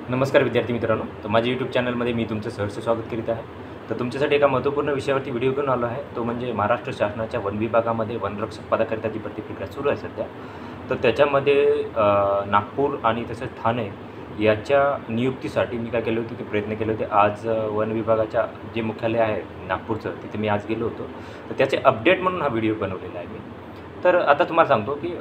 नमस्कार विद्यार्थी मित्रांनो, तर माझ्या यूट्यूब चॅनलमध्ये मी तुमचं सहर्ष स्वागत करीत आहे. तर तुमच्यासाठी एका महत्त्वपूर्ण विषयावरती व्हिडिओ घेऊन आलो आहे. तो म्हणजे महाराष्ट्र शासनाच्या वन विभागामध्ये वनरक्षक पदाकरिताची भरती प्रक्रिया सुरू आहे सध्या. तर त्याच्यामध्ये नागपूर आणि तसेच ठाणे याच्या नियुक्तीसाठी मी काय केलं होतं की प्रयत्न केले होते. आज वन विभागाच्या जे मुख्यालय आहे नागपूरचं, तिथे मी आज गेलो होतो. तर त्याचे अपडेट म्हणून हा व्हिडिओ बनवलेला आहे मी. तर आता तुम्हाला सांगतो की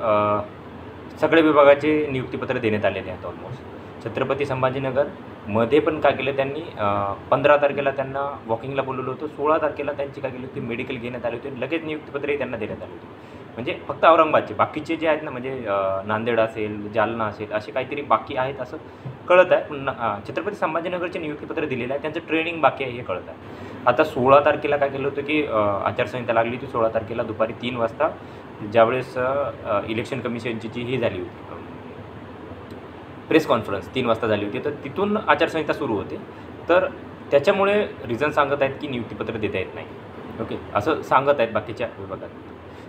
सगळ्या विभागाचे नियुक्तीपत्र देण्यात आलेले आहेत ऑलमोस्ट. छत्रपती संभाजीनगरमध्ये पण काय केलं त्यांनी 15 तारखेला त्यांना वॉकिंगला बोलवलं होतं. 16 तारखेला त्यांची काय केली होती मेडिकल घेण्यात आले होते. लगेच नियुक्तीपत्रही त्यांना देण्यात आले होते. म्हणजे फक्त औरंगाबादचे, बाकीचे जे आहेत ना, म्हणजे नांदेड असेल, जालना असेल, असे काहीतरी बाकी आहेत असं कळत आहे. पण छत्रपती संभाजीनगरचे नियुक्तीपत्र दिलेलं आहे, त्यांचं ट्रेनिंग बाकी आहे हे कळत आहे. आता 16 तारखेला काय केलं होतं की आचारसंहिता लागली होती. 16 तारखेला दुपारी 3 वाजता ज्यावेळेस इलेक्शन कमिशनची जी ही झाली होती प्रेस कॉन्फरन्स 3 वाजता झाली होती, तर तिथून आचारसंहिता सुरू होते. तर त्याच्यामुळे रिझन सांगत आहेत की नियुक्तीपत्र देता येत नाही. ओके, असं सांगत आहेत बाकीच्या विभागात.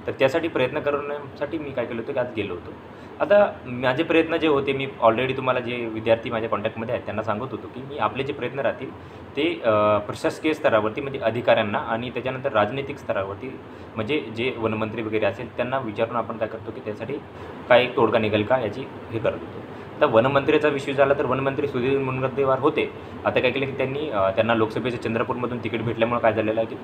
तर त्यासाठी प्रयत्न करण्यासाठी मी काय केलं होतं की आज गेलो होतो. आता माझे प्रयत्न जे होते, मी ऑलरेडी तुम्हाला जे विद्यार्थी माझ्या कॉन्टॅक्टमध्ये आहेत त्यांना सांगत होतो की मी आपले जे प्रयत्न राहतील ते प्रशासकीय स्तरावरती म्हणजे अधिकाऱ्यांना आणि त्याच्यानंतर राजनैतिक स्तरावरती म्हणजे जे वनमंत्री वगैरे असेल त्यांना विचारून आपण काय करतो की त्यासाठी काय तोडगा निघेल का याची हे करत होतो. आता वनमंत्र्याचा विषय झाला तर वनमंत्री सुधीर मुनगंटीवार होते. आता काय केलं की त्यांना लोकसभेच्या चंद्रपूरमधून तिकीट भेटल्यामुळे काय झालेलं आहे की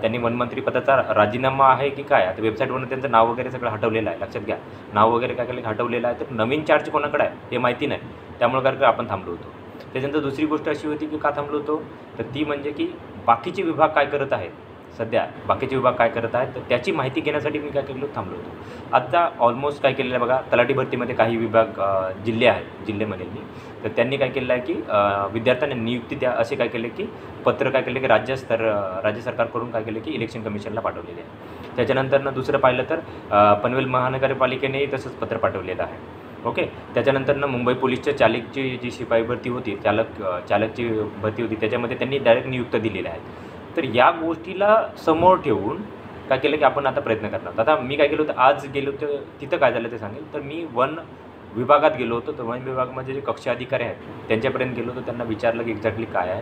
त्यांनी वनमंत्री पदाचा राजीनामा आहे की काय, आता वेबसाईटवरून त्यांचं नाव वगैरे सगळं हटवलेलं आहे. लक्षात घ्या, नाव वगैरे काय केलं हटवलेलं आहे. तर नवीन चार्ज कोणाकडे आहे हे माहिती नाही, त्यामुळे काय आपण थांबलो होतो. त्याच्यानंतर दुसरी गोष्ट अशी होती की का थांबलो होतो, तर ती म्हणजे की बाकीचे विभाग काय करत आहेत सध्या, बाकीचे विभाग काय करत आहेत तर त्याची माहिती घेण्यासाठी मी काय केलं थांबलो होतो. आता ऑलमोस्ट काय केलेलं आहे बघा, तलाठी भरतीमध्ये काही विभाग जिल्हे आहेत, जिल्ह्यामध्ये तर त्यांनी काय केलेलं आहे की विद्यार्थ्यांना नियुक्ती द्या असे काय केले की पत्र काय केले की राज्य सरकारकडून काय केले की इलेक्शन कमिशनला पाठवलेले आहे. त्याच्यानंतर दुसरं पाहिलं तर पनवेल महानगरपालिकेनेही तसंच पत्र पाठवलेलं आहे. ओके, त्याच्यानंतर मुंबई पोलीसच्या चालकची जी शिपाई भरती होती, चालकची भरती होती, त्याच्यामध्ये त्यांनी डायरेक्ट नियुक्त दिलेल्या आहेत. तर या गोष्टीला समोर ठेवून काय केलं की आपण आता प्रयत्न करणार. आता मी काय केलं होतं, आज गेलो होतं तिथं काय झालं ते सांगेल. तर मी वन विभागात गेलो होतो. तर वन विभागामध्ये जे कक्ष अधिकारी आहेत त्यांच्यापर्यंत गेलो होतो. त्यांना विचारलं की एक्झॅक्टली काय आहे.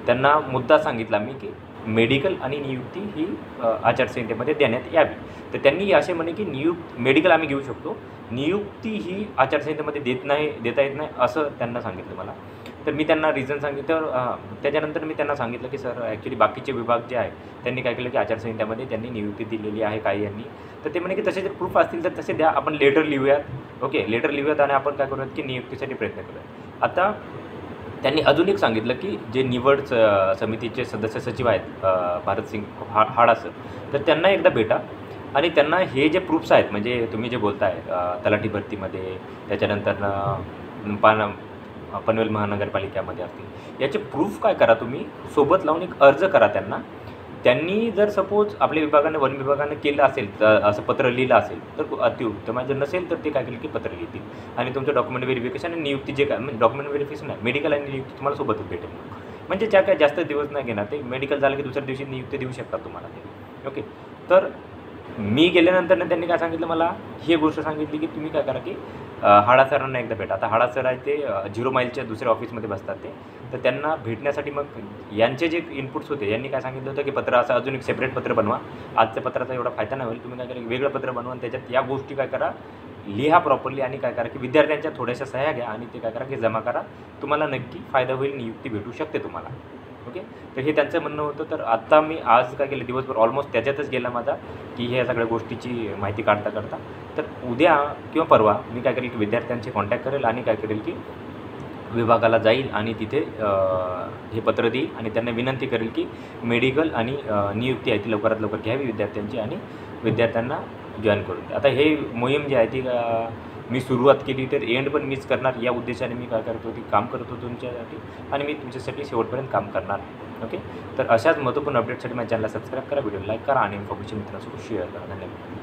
त्यांना मुद्दा सांगितला मी की मेडिकल आणि नियुक्ती ही आचारसंहितेमध्ये देण्यात यावी. तर त्यांनी असे म्हणे की मेडिकल आम्ही घेऊ शकतो, नियुक्ती ही आचारसंहितेमध्ये देता येत नाही असं त्यांना सांगितलं मला. तर मी त्यांना रिझन सांगितलं. त्याच्यानंतर मी त्यांना सांगितलं की सर ॲक्च्युली बाकीचे विभाग जे आहे त्यांनी काय केलं की आचारसंहितेमध्ये त्यांनी नियुक्ती दिलेली आहे काही यांनी. तर ते म्हणे की तसे जर प्रूफ असतील तर तसे द्या, आपण लेटर लिहूयात. ओके, लेटर लिहूयात आणि आपण काय करूयात की नियुक्तीसाठी प्रयत्न करूयात. आता त्यांनी अजून एक सांगितलं की जे निवड समितीचे सदस्य सचिव आहेत भारतसिंग हाडा सर, तर त्यांना एकदा भेटा आणि त्यांना हे जे प्रूफ्स आहेत म्हणजे तुम्ही जे बोलताय तलाठी भरतीमध्ये, त्याच्यानंतर पनवेल महानगरपालिकेमध्ये असतील, याचे प्रूफ काय करा तुम्ही सोबत लावून एक अर्ज करा त्यांना. त्यांनी जर सपोज आपल्या वन विभागानं केलं असेल असं पत्र लिहिलं असेल तर अतिउत्तम. जर नसेल तर ते काय केलं की पत्र लिहितील आणि तुमचं डॉक्युमेंट व्हेरिफिकेशन आणि नियुक्ती जे काय म्हणजे डॉक्युमेंट व्हेरिफिकेशन नाही, मेडिकल आणि नियुक्ती तुम्हाला सोबतच भेटेल. म्हणजे ज्या काय जास्त दिवस नाही घेणार, ते मेडिकल झालं की दुसऱ्या दिवशी नियुक्ती देऊ शकतात तुम्हाला ते. ओके, तर मी गेल्यानंतर त्यांनी काय सांगितलं मला, ही गोष्ट सांगितली की तुम्ही काय करा की हाडा सरांना एकदा भेटा. आता हाडा सर आहे ते 0 माईलच्या दुसऱ्या ऑफिसमध्ये बसतात ते. तर त्यांना भेटण्यासाठी मग यांचे जे इनपुट्स होते यांनी काय सांगितलं होतं की पत्र असं अजून एक सेपरेट पत्र बनवा. आजच्या पत्राचा एवढा फायदा नाही होईल, तुम्ही काय करा वेगळं पत्र बनवा आणि त्याच्यात या गोष्टी काय करा लिहा प्रॉपरली आणि काय करा की विद्यार्थ्यांच्या थोड्याशा सह्या घ्या आणि ते काय करा की जमा करा. तुम्हाला नक्की फायदा होईल, नियुक्ती भेटू शकते तुम्हाला. ओके, तर हे त्यांचं म्हणणं होतं. तर आत्ता मी आज काय केलं दिवसभर ऑलमोस्ट त्याच्यातच गेला माझा की ह्या सगळ्या गोष्टीची माहिती काढता तर उद्या किंवा परवा मी काय करेल की विद्यार्थ्यांचे कॉन्टॅक्ट करेल आणि काय करेल की विभागाला जाईल आणि तिथे हे पत्र देईल आणि त्यांना विनंती करेल की मेडिकल आणि नियुक्ती आहे ती लवकरात लवकर घ्यावी विद्यार्थ्यांची आणि विद्यार्थ्यांना जॉईन करून द्या. आता हे मोहीम जी आहे ती मी सुरुवात केली तर एंड पण मीच करणार या उद्देशाने मी काय करतो की काम करतो तुमच्यासाठी आणि मी तुमच्यासाठी शेवटपर्यंत काम करणार. ओके, तर अशाच महत्त्वपूर्ण अपडेटसाठी माझ्या चॅनलला सबस्क्राईब करा, व्हिडिओ लाईक करा आणि इन्फॉर्मेशन मित्रांसोबत शेअर करा. धन्यवाद.